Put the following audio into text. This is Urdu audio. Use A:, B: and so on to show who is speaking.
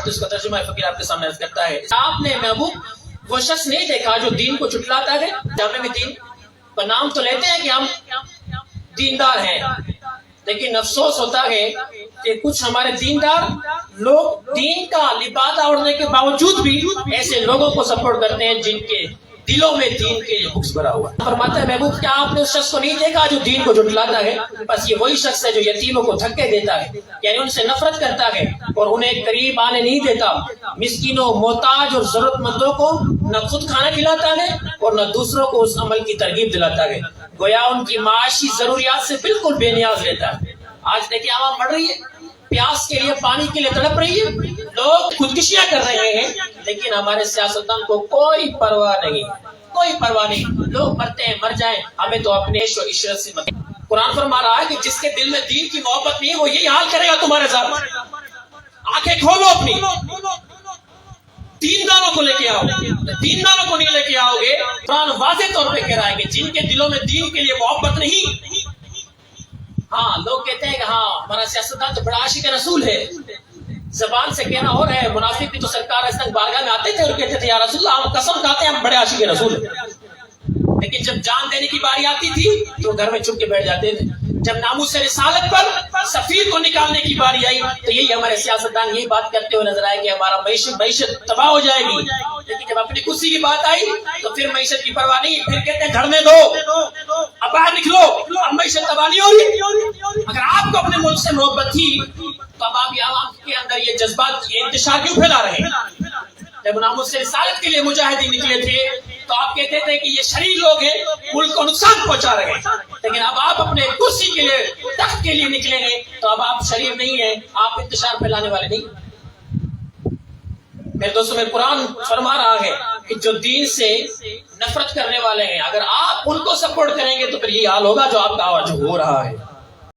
A: تو اس کا ترجمہ فقیر آپ کے سامنے عرض کرتا ہے، آپ نے محبوب وہ شخص نہیں دیکھا جو دین کو جھٹلاتا ہے؟ ہم بھی دین کا نام تو لیتے ہیں کہ ہم دیندار ہیں، لیکن افسوس ہوتا ہے کہ کچھ ہمارے دیندار لوگ دین کا لبادہ اوڑھنے کے باوجود بھی ایسے لوگوں کو سپورٹ کرتے ہیں جن کے دلوں میں دین کے لیے بغض بھرا ہوا ہے۔ فرماتا ہے محبوب کیا آپ نے اس شخص کو نہیں دیکھا جو دین کو جھٹلاتا ہے؟ بس یہ وہی شخص ہے جو یتیموں کو دھکے دیتا ہے، یعنی ان سے نفرت کرتا ہے اور انہیں قریب آنے نہیں دیتا، مسکینوں، محتاج اور ضرورت مندوں کو نہ خود کھانا کھلاتا ہے اور نہ دوسروں کو اس عمل کی ترغیب دلاتا ہے، گویا ان کی معاشی ضروریات سے بالکل بے نیاز لیتا ہے۔ آج دیکھیں عوام مر رہی ہے، پیاس کے لیے، پانی کے لیے تڑپ رہی ہے، لوگ خودکشیاں کر رہے ہیں، لیکن ہمارے سیاستدان کو کوئی پرواہ نہیں، کوئی پرواہ نہیں، لوگ مرتے ہیں مر جائیں، ہمیں تو اپنے عیش و عشرت سے مت۔ قرآن فرما رہا ہے کہ جس کے دل میں دین کی محبت نہیں ہے وہ یہی حال کرے گا تمہارے ساتھ۔ آنکھیں کھولو اپنی، دینداروں کو لے کے آؤ، دینداروں کو نہیں لے کے آؤ گے۔ قرآن واضح طور پہ کہہ رہا ہے کہ جن کے دلوں میں دین کے لیے محبت نہیں، ہاں لوگ کہتے ہیں کہ ہاں ہمارا سیاستدان تو بڑا عاشق رسول ہے، زبان سے کہنا ہو رہا ہے، منافق بھی تو سرکار اس تک بارگاہ میں آتے تھے اور کہتے تھے یا رسول اللہ ہم قسم کھاتے ہیں ہم بڑے عاشق رسول ہیں، لیکن جب جان دینے کی باری آتی تھی تو گھر میں چھپ کے بیٹھ جاتے تھے۔ جب ناموس رسالت پر سفیر کو نکالنے کی باری آئی تو یہی ہمارے سیاستدان یہی بات کرتے ہوئے نظر آئے کہ ہمارا معیشت تباہ ہو جائے گی، لیکن جب اپنی کرسی کی بات آئی تو پھر معیشت کی پرواہ نہیں، پھر کہتے ہیں گھر میں دو، اب باہر نکلو، اب معیشت تباہ نہیں ہو رہی۔ اگر آپ کو اپنے ملک سے محبت تھی تو اب آپ عوام کے اندر یہ جذبات، یہ انتشار کیوں پھیلا رہے ہیں؟ جب ناموس رسالت کے لیے مجاہدین نکلے تھے تو آپ کہتے تھے کہ یہ شریر لوگ ہیں، ملک کو نقصان پہنچا رہے ہیں، لیکن اب آپ اپنے کرسی کے لیے، تخت کے لیے نکلیں گے تو اب آپ شریف نہیں ہیں، آپ انتشار پھیلانے والے نہیں۔ میرے دوستوں میں قرآن فرما رہا ہے کہ جو دین سے نفرت کرنے والے ہیں اگر آپ ان کو سپورٹ کریں گے تو پھر یہ حال ہوگا جو آپ کا آج ہو رہا ہے۔